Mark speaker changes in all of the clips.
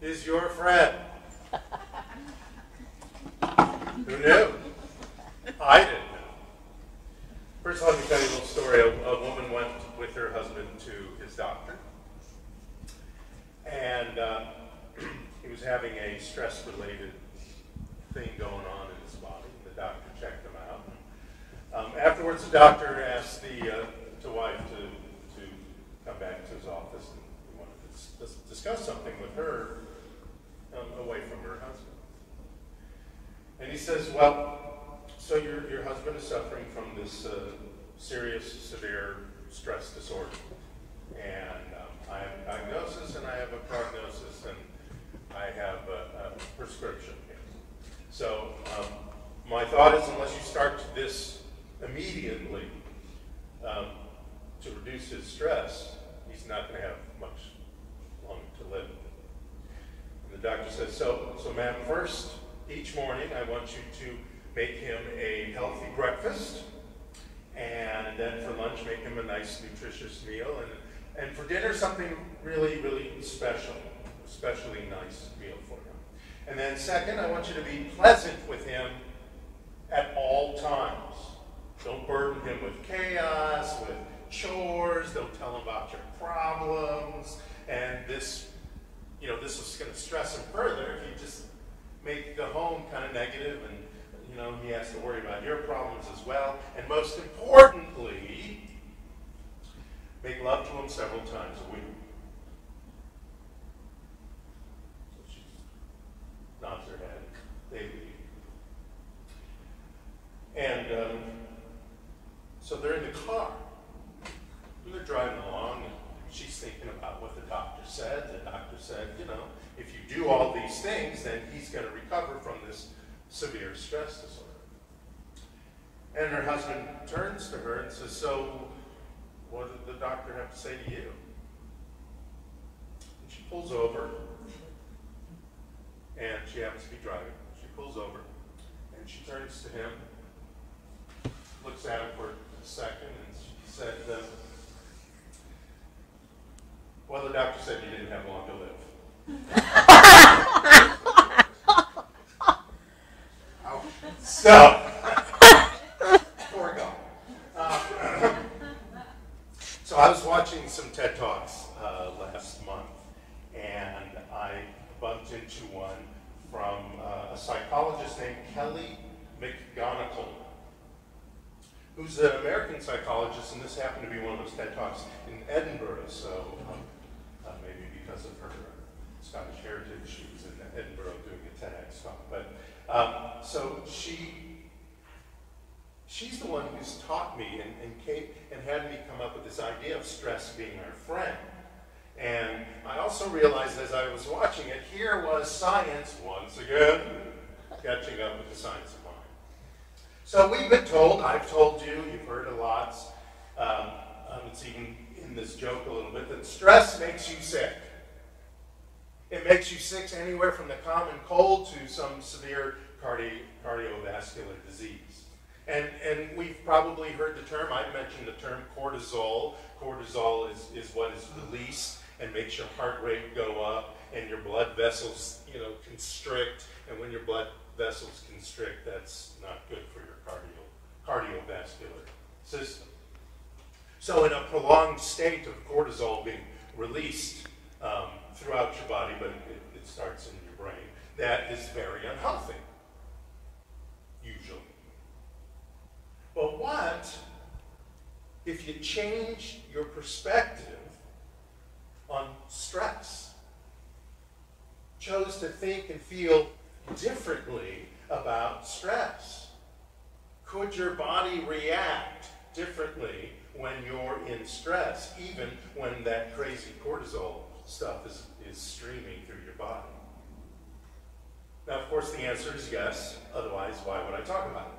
Speaker 1: is your friend. Who knew? I didn't know. First, let me tell you a little story. A woman went with her husband to his doctor, and he was having a stress-related thing going on in his body. The doctor checked him out. Afterwards, the doctor asked the wife to come back to his office, and he wanted to discuss something with her away from her husband. And he says, well, so your husband is suffering from this serious, severe stress disorder. And I have a diagnosis, and I have a prognosis, and I have a prescription here. So my thought is, unless you start this immediately to reduce his stress, he's not going to have much longer to live. And the doctor says, so ma'am, first, each morning I want you to make him a healthy breakfast, and then for lunch make him a nice, nutritious meal, and for dinner something really, really special, especially nice meal for him. And then second, I want you to be pleasant with him at all times. Don't burden him with chaos, with chores. Don't tell him about your problems. And this is going to stress him further if you just make the home kind of negative, and he has to worry about your problems as well. And most importantly, make love to him several times a week. So she nods her head. They leave. And so they're in the car. And they're driving along, and she's thinking about what the doctor said. The doctor said, if you do all these things, then he's going to recover from this severe stress disorder. And her husband turns to her and says, so what did the doctor have to say to you? And she pulls over, and she happens to be driving. She pulls over, and she turns to him, looks at him for a second, and she said, well, the doctor said you didn't have long to live. So, poor guy. So I was watching some TED Talks last month, and I bumped into one from a psychologist named Kelly McGonigal, who's an American psychologist, and this happened to be one of those TED Talks in Edinburgh, so maybe because of her Scottish heritage, she was in Edinburgh doing a TEDx talk. But so she's the one who's taught me and had me come up with this idea of stress being our friend. And I also realized as I was watching it, here was science once again catching up with the science of mind. So we've been told, I've told you, you've heard a lot, it's even in this joke a little bit, that stress makes you sick. It makes you sick anywhere from the common cold to some severe cardiovascular disease. And we've probably heard the term, I've mentioned the term cortisol. Cortisol is what is released and makes your heart rate go up and your blood vessels, constrict. And when your blood vessels constrict, that's not good for your cardiovascular system. So in a prolonged state of cortisol being released throughout your body, but it starts in your brain, that is very unhealthy, usually. But what if you change your perspective on stress? Chose to think and feel differently about stress? Could your body react differently when you're in stress, even when that crazy cortisol stuff is streaming through your body? Now, of course, the answer is yes. Otherwise, why would I talk about it?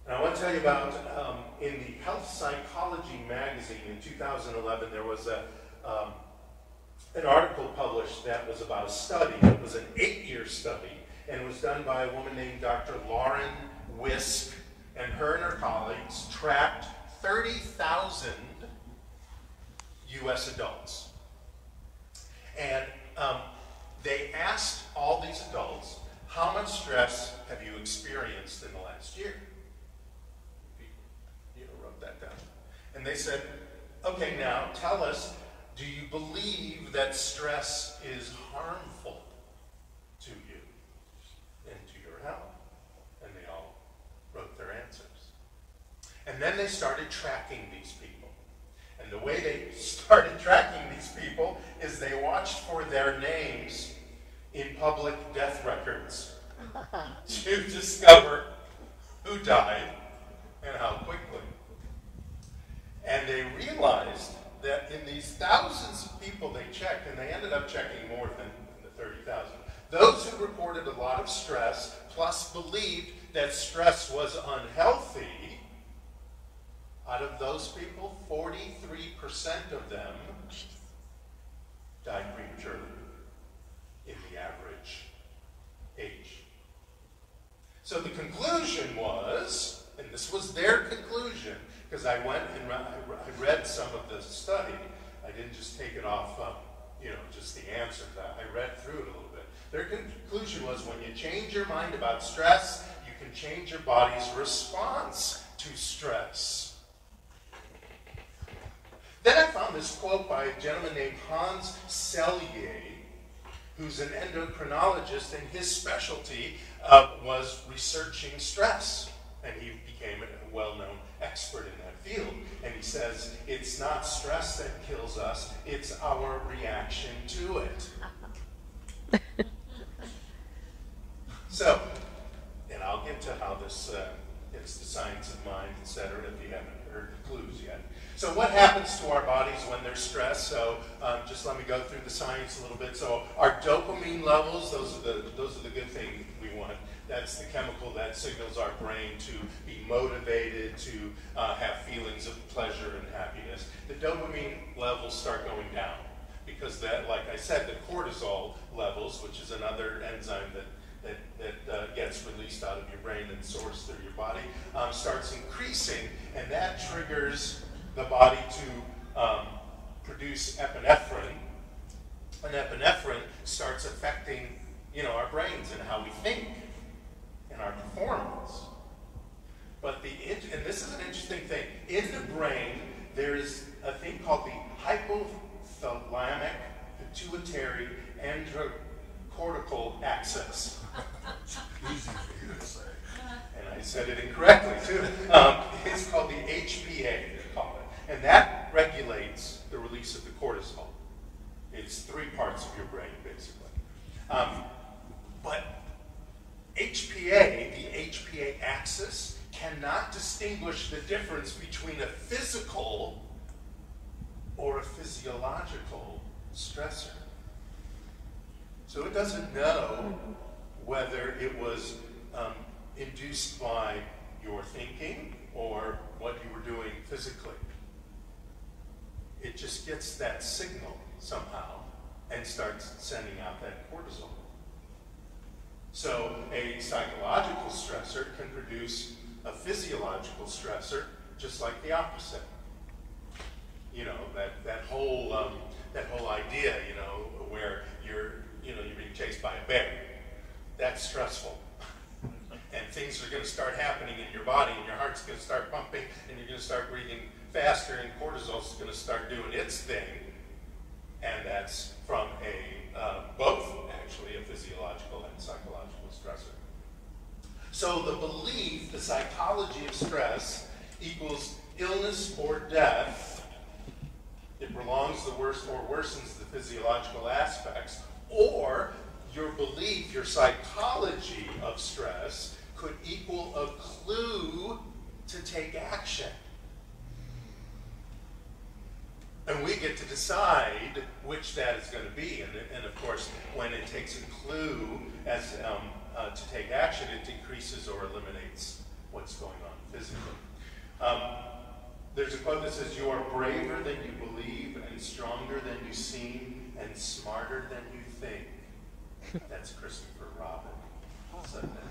Speaker 1: And I want to tell you about, in the Health Psychology magazine in 2011, there was an article published that was about a study. It was an 8-year study, and it was done by a woman named Dr. Lauren Wisk, and her colleagues tracked 30,000 U.S. adults. And all these adults, how much stress have you experienced in the last year? People, wrote that down. And they said, okay, now tell us, do you believe that stress is harmful to you and to your health? And they all wrote their answers. And then they started tracking these people. And the way they started tracking these people is they watched for their names in public death records to discover who died and how quickly. And they realized that in these thousands of people they checked, and they ended up checking more than the 30,000, those who reported a lot of stress, plus believed that stress was unhealthy, out of those people, 43% of them died prematurely in the average age. So the conclusion was, and this was their conclusion, because I went and I read some of the study. I didn't just take it off, just the answer. I read through it a little bit. Their conclusion was when you change your mind about stress, you can change your body's response to stress. Then I found this quote by a gentleman named Hans Selye, who's an endocrinologist, and his specialty was researching stress. And he became a well-known expert in that field. And he says, it's not stress that kills us, it's our reaction to it. So, and I'll get to how this, it's the science of mind, etc., if you haven't heard the clues yet. So what happens to our bodies when they're stressed? So just let me go through the science a little bit. So our dopamine levels, those are the good thing we want. That's the chemical that signals our brain to be motivated, to have feelings of pleasure and happiness. The dopamine levels start going down because that, like I said, the cortisol levels, which is another enzyme that gets released out of your brain and soars through your body, starts increasing, and that triggers the body to produce epinephrine, and epinephrine starts affecting, our brains and how we think and our performance. But and this is an interesting thing. In the brain, there is a thing called the hypothalamic pituitary endocortical axis.
Speaker 2: Easy for you to say.
Speaker 1: And I said it incorrectly too. It's called the HPA, they call it. And that regulates the release of the cortisol. It's 3 parts of your brain, basically. But HPA, the HPA axis, cannot distinguish the difference between a physical or a physiological stressor. So it doesn't know whether it was induced by your thinking or what you were doing physically. It just gets that signal somehow and starts sending out that cortisol. So a psychological stressor can produce a physiological stressor, just like the opposite. That whole idea, where you're being chased by a bear. That's stressful. And things are going to start happening in your body, and your heart's going to start pumping, and you're going to start breathing faster, and cortisol's going to start doing its thing. And that's from both, actually, a physiological and psychological stressor. So the belief, the psychology of stress equals illness or death. It prolongs the worst or worsens the physiological aspects. Or your belief, your psychology of stress could equal a clue to take action. And we get to decide which that is going to be. And of course, when it takes a clue as to take action, it decreases or eliminates what's going on physically. There's a quote that says, "You are braver than you believe, and stronger than you seem, and smarter than you think." That's Christopher Robin said that.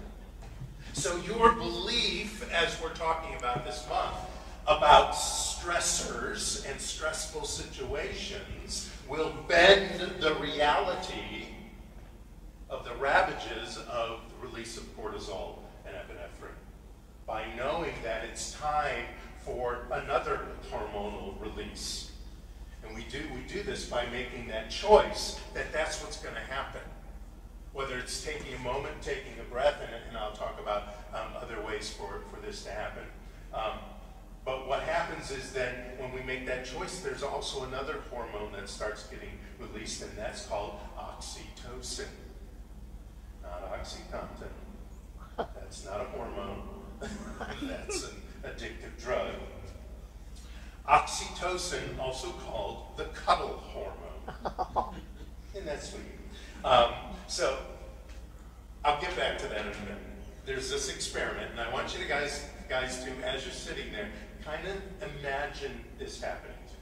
Speaker 1: So your belief, as we're talking about this month, about stressors and stressful situations will bend the reality of the ravages of the release of cortisol and epinephrine by knowing that it's time for another hormonal release. And we do this by making that choice that that's what's going to happen. Whether it's taking a moment, taking a breath, and I'll talk about other ways for this to happen. But what happens is then when we make that choice, there's also another hormone that starts getting released, and that's called oxytocin. Not OxyContin. That's not a hormone. That's an addictive drug. Oxytocin, also called the cuddle hormone. Isn't that sweet? So I'll get back to that in a minute. There's this experiment, and I want you guys to, as you're sitting there, kind of imagine this happening to you.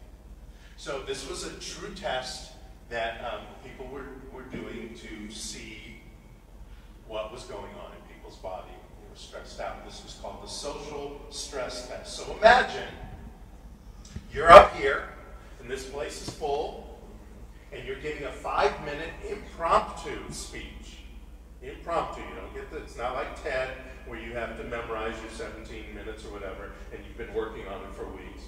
Speaker 1: So this was a true test that people were doing to see what was going on in people's body. They were stressed out. This was called the social stress test. So imagine you're up here, and this place is full, and you're giving a 5-minute impromptu speech. Impromptu, you don't get it's not like TED where you have to memorize your 17 minutes or whatever, and you've been working on it for weeks.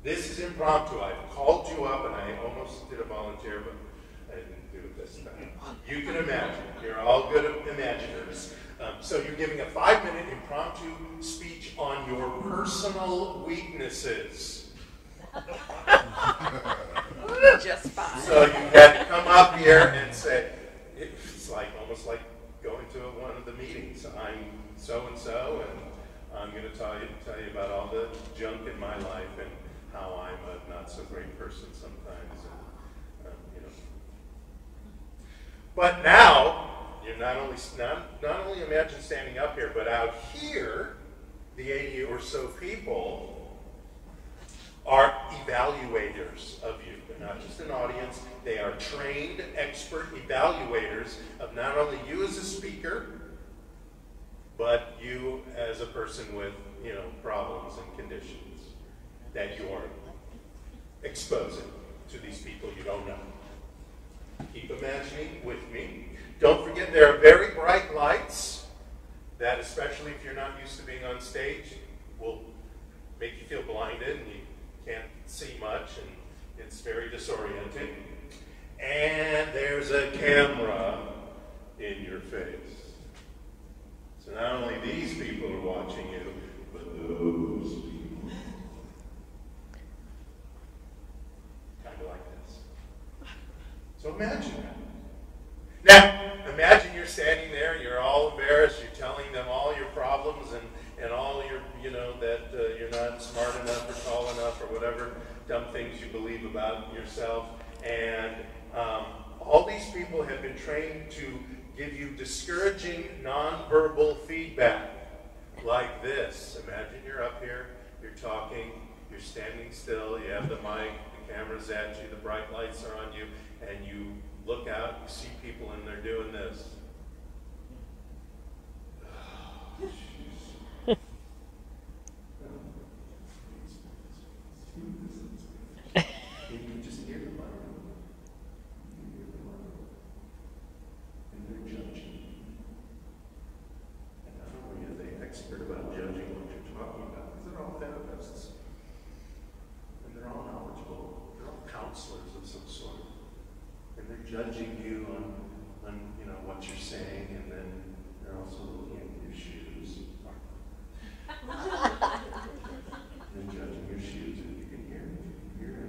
Speaker 1: This is impromptu. I've called you up, and I almost did a volunteer, but I didn't do it this time. You can imagine. You're all good imaginers. So you're giving a 5-minute impromptu speech on your personal weaknesses.
Speaker 3: Just fine.
Speaker 1: So you had to come up here and say, it's like almost like going to one of the meetings. I'm so-and-so, and I'm going to tell you about all the junk in my life and how I'm a not so great person sometimes. And, you know. But now, you're not only imagine standing up here, but out here, the 80 or so people are evaluators of you. They're not just an audience, they are trained, expert evaluators of not only you as a speaker, but you as a person with, problems and conditions that you are exposing to these people you don't know. Keep imagining with me. Don't forget there are very bright lights that, especially if you're not used to being on stage, will make you feel blinded and you can't see much, and it's very disorienting. And there's a camera in your face. So not only these people are watching you, but those people. Kind of like this. So imagine that. Now, imagine you're standing there and you're all embarrassed, you're telling them all your problems and all your, that you're not smart enough or tall enough or whatever dumb things you believe about yourself. And all these people have been trained to give you discouraging nonverbal feedback like this. Imagine you're up here, you're talking, you're standing still, you have the mic, the camera's at you, the bright lights are on you, and you look out, you see people and they're doing this. You can just hear them. And they're judging. And not only are they expert about judging what you're talking about, because they're all therapists. And they're all knowledgeable. They're all counselors of some sort. And they're judging you on what you're saying, and then they're also looking at your shoes. And judging your shoes, if you can hear it.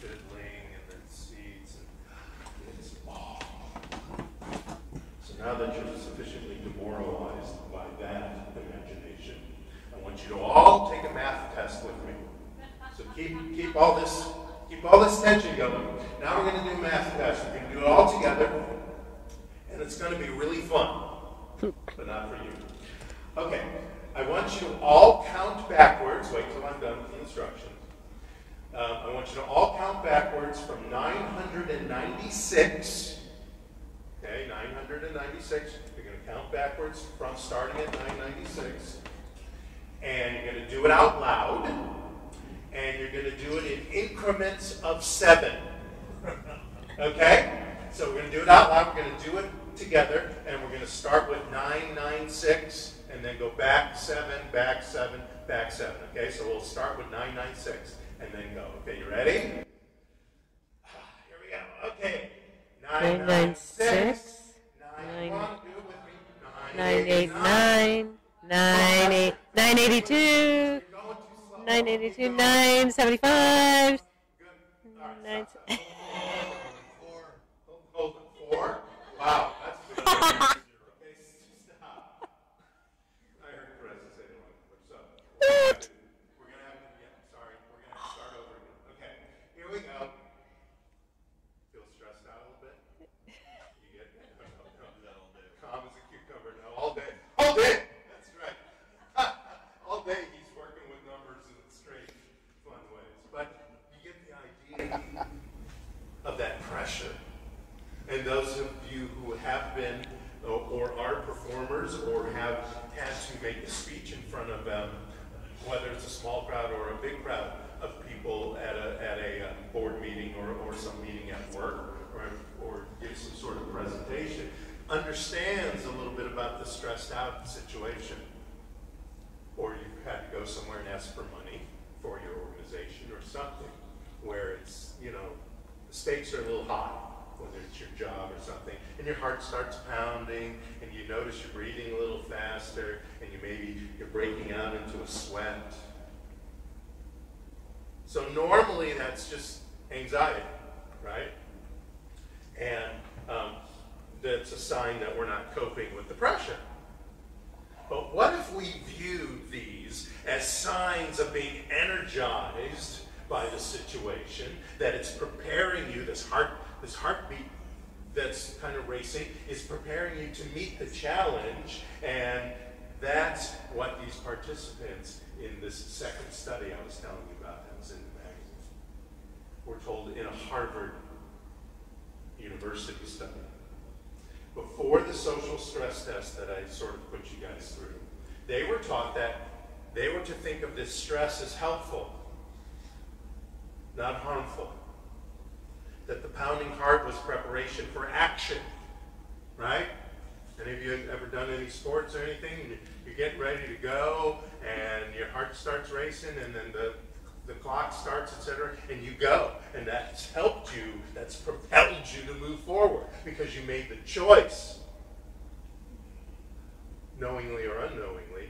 Speaker 1: Fiddling and then seats, and it's all. So now that you're sufficiently demoralized by that imagination, I want you to all take a math test with me. So keep all this tension going. Now we're going to do a math test. We're going to do it all together, and it's going to be really fun, but not for you. Okay, I want you to all count backwards. Wait till I'm done with the instructions. I want you to all count backwards from 996. Okay, 996. You're going to count backwards from starting at 996. And you're going to do it out loud. And you're going to do it in increments of 7. Okay? So we're going to do it out loud. We're going to do it together, and we're going to start with 9, 9, 6, and then go back 7, back 7, back 7. Okay? So we'll start with 9, 9, 6, and then go. Okay, you ready? Here we go. Okay. 9, 9, 6. 9, 1. Do it with me.
Speaker 4: 9, 8, 9. 9, 8, 982. 982, 975.
Speaker 1: Good. Hold it. 4. Wow, that's a big number. Okay, stop. I heard Teresa say they wanted to push up. We're going to have to start over again. Okay, here we go. Feel stressed out a little bit? You get it? No. Calm as a cucumber. No, all day. All day! That's right. All day he's working with numbers in straight, fun ways. But you get the idea of that pressure. And those of you who have been or are performers or have had to make a speech in front of whether it's a small crowd or a big crowd of people at a board meeting or some meeting at work or give some sort of presentation, understands a little bit about the stressed out situation. Or you've had to go somewhere and ask for money for your organization or something where it's, the stakes are a little high, whether it's your job or something, and your heart starts pounding, and you notice you're breathing a little faster, and you're breaking out into a sweat. So normally that's just anxiety, right? And that's a sign that we're not coping with the pressure. But what if we view these as signs of being energized by the situation, that it's preparing you, this heartbeat that's kind of racing, is preparing you to meet the challenge, and that's what these participants in this second study I was telling you about, that was in the magazine, were told in a Harvard University study. Before the social stress test that I sort of put you guys through, they were taught that they were to think of this stress as helpful, not harmful. That the pounding heart was preparation for action, right? Any of you ever done any sports or anything? You're getting ready to go, and your heart starts racing, and then the clock starts, etc., and you go. And that's helped you, that's propelled you to move forward, because you made the choice, knowingly or unknowingly,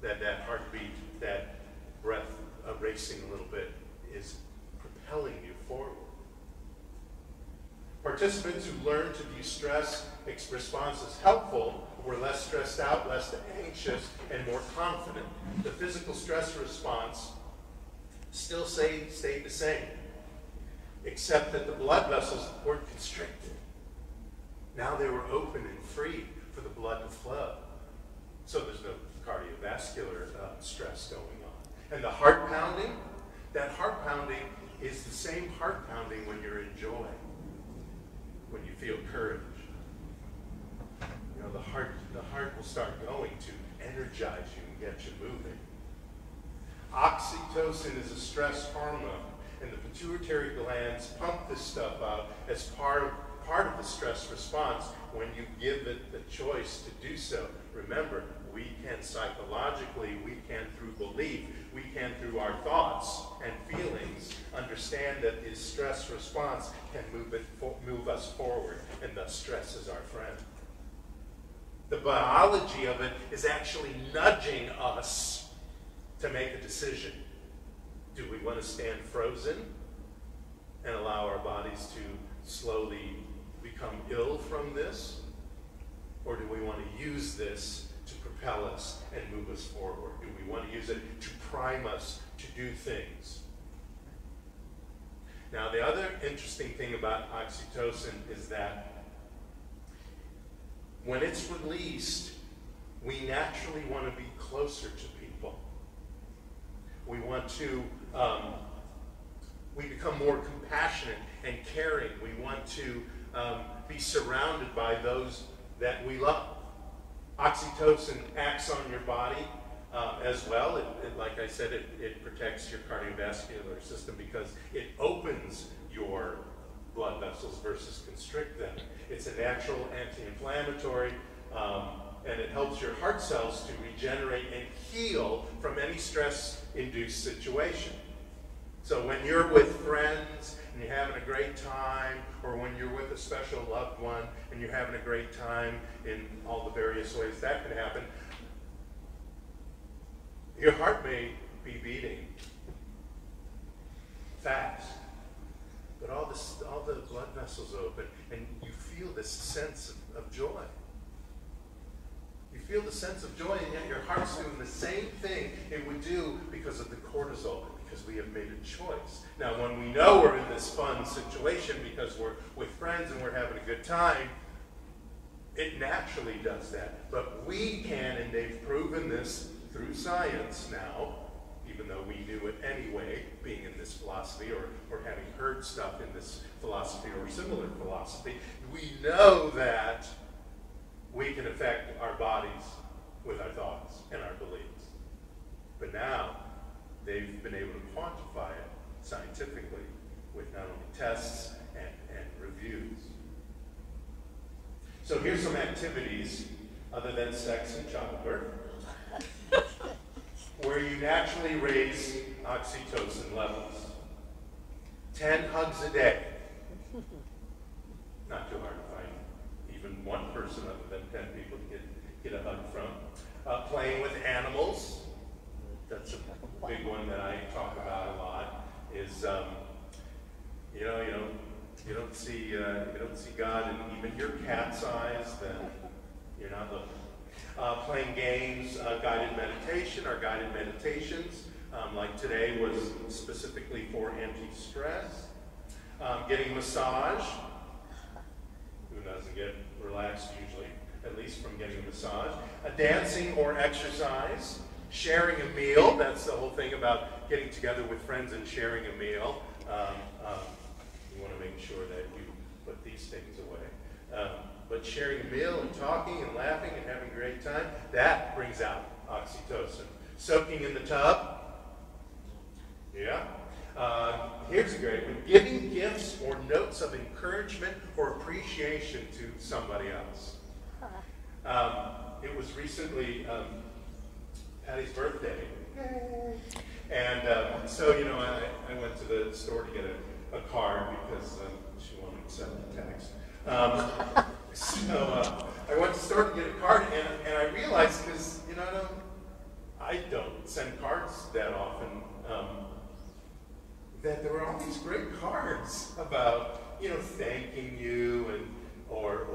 Speaker 1: that heartbeat, that breath racing a little bit is propelling you forward. Participants who learned to view stress response as helpful were less stressed out, less anxious, and more confident. The physical stress response still stayed the same, except that the blood vessels weren't constricted. Now they were open and free for the blood to flow. So there's no cardiovascular stress going on. And the heart pounding, that heart pounding is the same heart pounding when you're in joy, when you feel courage. The heart will start going to energize you and get you moving. Oxytocin is a stress hormone, and the pituitary glands pump this stuff out as part of the stress response when you give it the choice to do so. Remember, we can psychologically, we can through belief, we can through our thoughts and feelings understand that this stress response can move us forward, and thus stress is our friend. The biology of it is actually nudging us to make a decision. Do we want to stand frozen and allow our bodies to slowly become ill from this? Or do we want to use this to propel us and move us forward? Do we want to use it to prime us to do things? Now, the other interesting thing about oxytocin is that when it's released, we naturally want to be closer to people. We want to, we become more compassionate and caring. We want to be surrounded by those that we love. Oxytocin acts on your body As well, like I said, it protects your cardiovascular system because it opens your blood vessels versus constrict them. It's a natural anti-inflammatory, and it helps your heart cells to regenerate and heal from any stress-induced situation. So when you're with friends and you're having a great time, or when you're with a special loved one and you're having a great time in all the various ways that can happen, your heart may be beating fast, but all the blood vessels open, and you feel this sense of joy. You feel the sense of joy, and yet your heart's doing the same thing it would do because of the cortisol, because we have made a choice. Now, when we know we're in this fun situation because we're with friends and we're having a good time, it naturally does that. But we can, and they've proven this through science now, even though we knew it anyway, being in this philosophy or having heard stuff in this philosophy or similar philosophy, we know that we can affect our bodies with our thoughts and our beliefs. But now, they've been able to quantify it scientifically with not only tests and reviews. So here's some activities other than sex and childbirth where you naturally raise oxytocin levels. 10 hugs a day. Not too hard to find even one person other than 10 people to get a hug from. Playing with animals. That's a big one that I talk about a lot. Is you don't see God in even your cat's eyes, then you're not looking. Playing games, guided meditation, or guided meditations, like today was specifically for anti-stress. Getting massage. Who doesn't get relaxed usually, at least from getting a massage. Dancing or exercise. Sharing a meal. That's the whole thing about getting together with friends and sharing a meal. You want to make sure that you put these things away. But sharing a meal and talking and laughing and having a great time, that brings out oxytocin. Soaking in the tub. Yeah. Here's a great one. Giving gifts or notes of encouragement or appreciation to somebody else. It was recently Patty's birthday. And so, I went to the store to get a card because she wanted to send a text. So I went to the store to get a card, and I realized, because, I don't send cards that often, that there were all these great cards about, thanking you or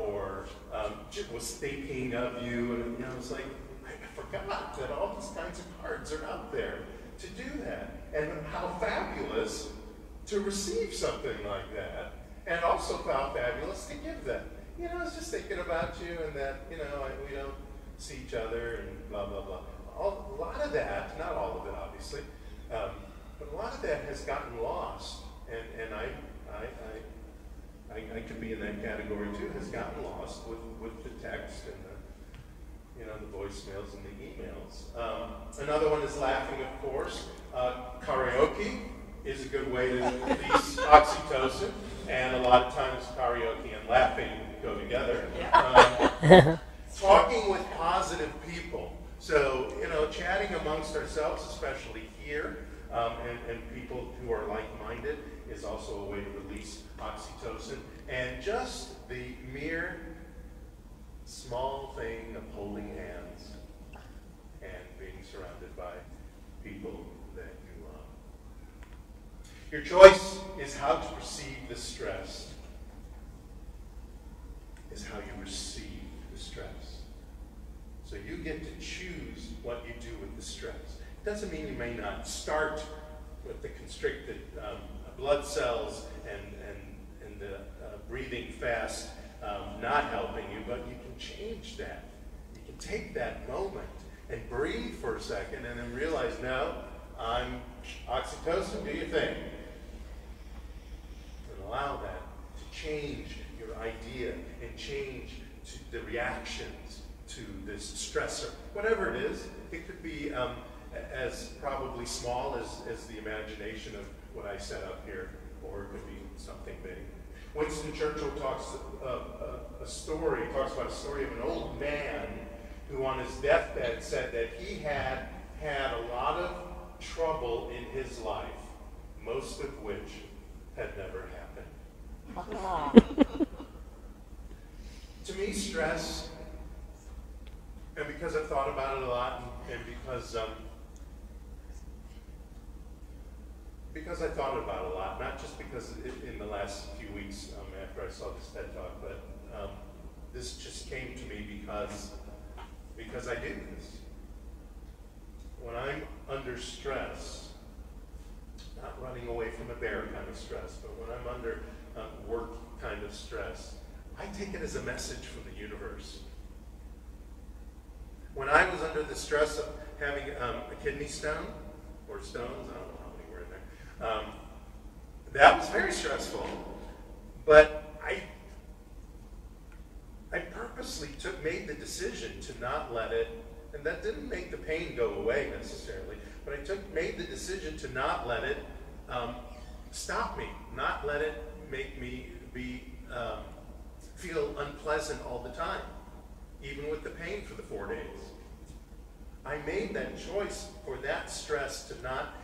Speaker 1: was thinking of you, and I was like, I forgot that all these kinds of cards are out there to do that, and how fabulous to receive something like that, and also how fabulous to give them. I was just thinking about you, and that we don't see each other, and blah blah blah. A lot of that, not all of it, obviously, but a lot of that has gotten lost, and I could be in that category too. Has gotten lost with the text and the voicemails and the emails. Another one is laughing, of course. Karaoke is a good way to release oxytocin, and a lot of times karaoke and laughing go together. Talking with positive people. So, chatting amongst ourselves, especially here, and people who are like-minded is also a way to release oxytocin. And just the mere small thing of holding hands and being surrounded by people that you love. Your choice is how to perceive the stress, is how you receive the stress. So you get to choose what you do with the stress. It doesn't mean you may not start with the constricted blood cells and the breathing fast not helping you, but you can change that. You can take that moment and breathe for a second and then realize, no, I'm oxytocin, do your thing. And allow that to change your idea and change the reactions to this stressor. Whatever it is, it could be as probably small as the imagination of what I set up here, or it could be something big. Winston Churchill talks about a story of an old man who on his deathbed said that he had a lot of trouble in his life, most of which had never happened. To me, stress, and because I've thought about it a lot, and because I thought about it a lot, not just because in the last few weeks after I saw this TED Talk, but this just came to me because I do this. When I'm under stress, not running away from a bear kind of stress, but when I'm under work kind of stress, I take it as a message from the universe. When I was under the stress of having a kidney stone, or stones, I don't know how many were in there, that was very stressful. But I purposely made the decision to not let it, and that didn't make the pain go away necessarily, but I made the decision to not let it stop me, not let it make me feel unpleasant all the time, even with the pain for the 4 days. I made that choice for that stress to not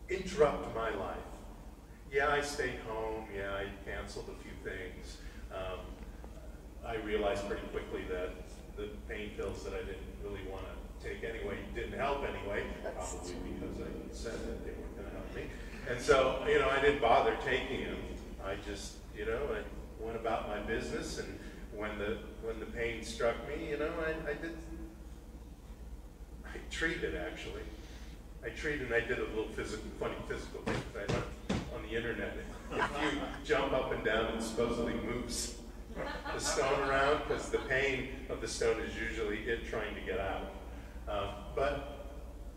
Speaker 1: interrupt my life. Yeah, I stayed home. Yeah, I canceled a few things. I realized pretty quickly that the pain pills that I didn't really want to take anyway didn't help anyway, probably because I said that they weren't going to help me. And so, I didn't bother taking them. I just, I went about my business, and when the pain struck me, I treated actually. I treated, and I did a little funny physical thing. I learned on the internet, if you jump up and down, it supposedly moves the stone around, because the pain of the stone is usually it trying to get out. But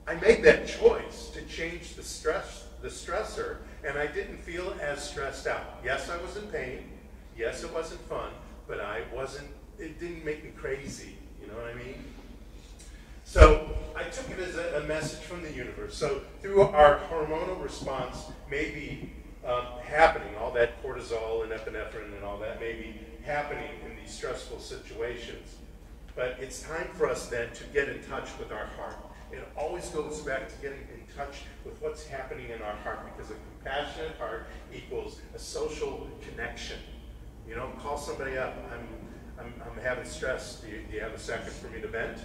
Speaker 1: I made that choice to change the stressor, and I didn't feel as stressed out. Yes, I was in pain. Yes, it wasn't fun, but it didn't make me crazy. You know what I mean? So I took it as a message from the universe. So through our hormonal response maybe happening, all that cortisol and epinephrine and all that may be happening in these stressful situations. But it's time for us then to get in touch with our heart. It always goes back to getting in touch with what's happening in our heart, because a compassionate heart equals a social connection. Call somebody up. I'm having stress. Do you have a second for me to vent?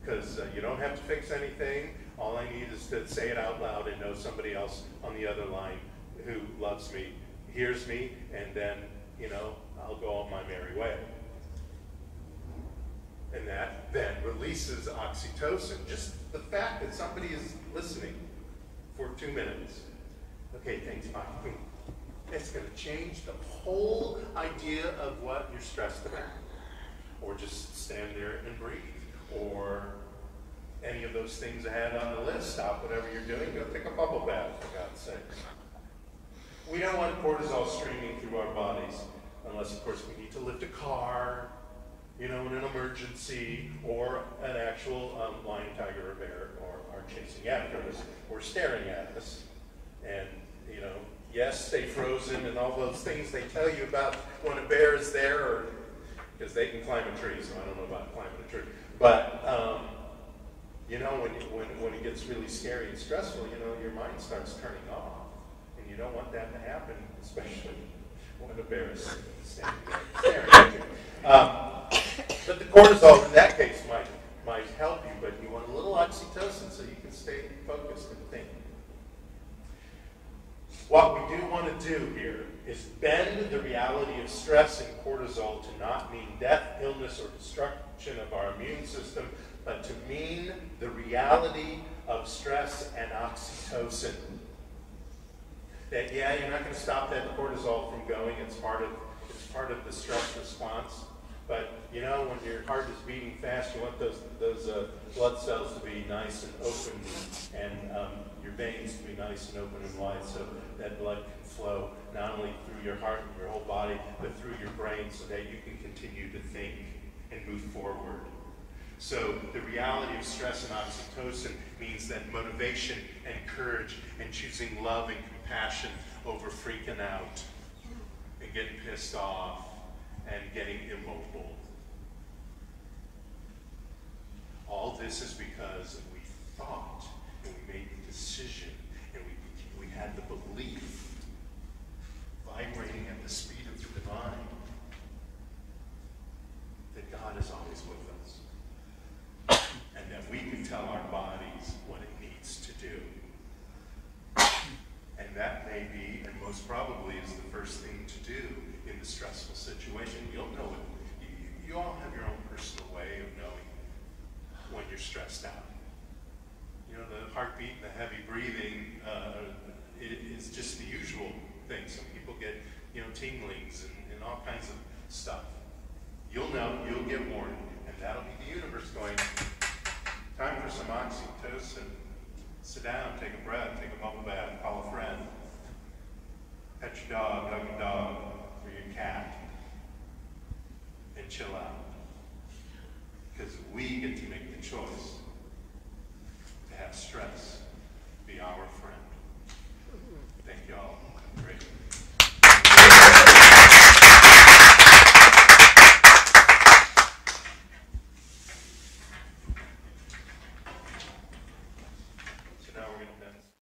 Speaker 1: Because you don't have to fix anything. All I need is to say it out loud and know somebody else on the other line who loves me, hears me, and then, I'll go on my merry way. And that then releases oxytocin. Just the fact that somebody is listening for 2 minutes. Okay, thanks, bye. It's going to change the whole idea of what you're stressed about. Or just stand there and breathe. Or any of those things I had on the list. Stop whatever you're doing. Go take a bubble bath, for God's sakes. We don't want cortisol streaming through our bodies unless, of course, we need to lift a car, in an emergency, or an actual lion, tiger, or bear are chasing after us or staring at us. And, yes, stay frozen and all those things they tell you about when a bear is there, or because they can climb a tree, so I don't know about climbing a tree. But, when it gets really scary and stressful, your mind starts turning off. And you don't want that to happen, especially when a bear is standing there staring at you. But the cortisol in that case might help you, but you want a little oxytocin so you can stay focused and think. What we do want to do here is bend the reality of stress and cortisol to not mean death, illness, or destruction of our immune system, but to mean the reality of stress and oxytocin. That, you're not going to stop that cortisol from going. It's part of the stress response. But, when your heart is beating fast, you want those blood cells to be nice and open, and your veins to be nice and open and wide, so that blood can flow not only through your heart and your whole body, but through your brain, so that you can continue to think and move forward. So the reality of stress and oxytocin means that motivation and courage and choosing love and compassion over freaking out and getting pissed off and getting immobile. All this is because we thought and we made the decision and we had the belief vibrating at the speed of the divine that God is always with us and that we can tell our bodies what it needs to do. And that may be, and most probably is the first thing to do in the stressful situation. You'll know it. You all have your own personal way of knowing when you're stressed out. You know, the heartbeat, the heavy breathing,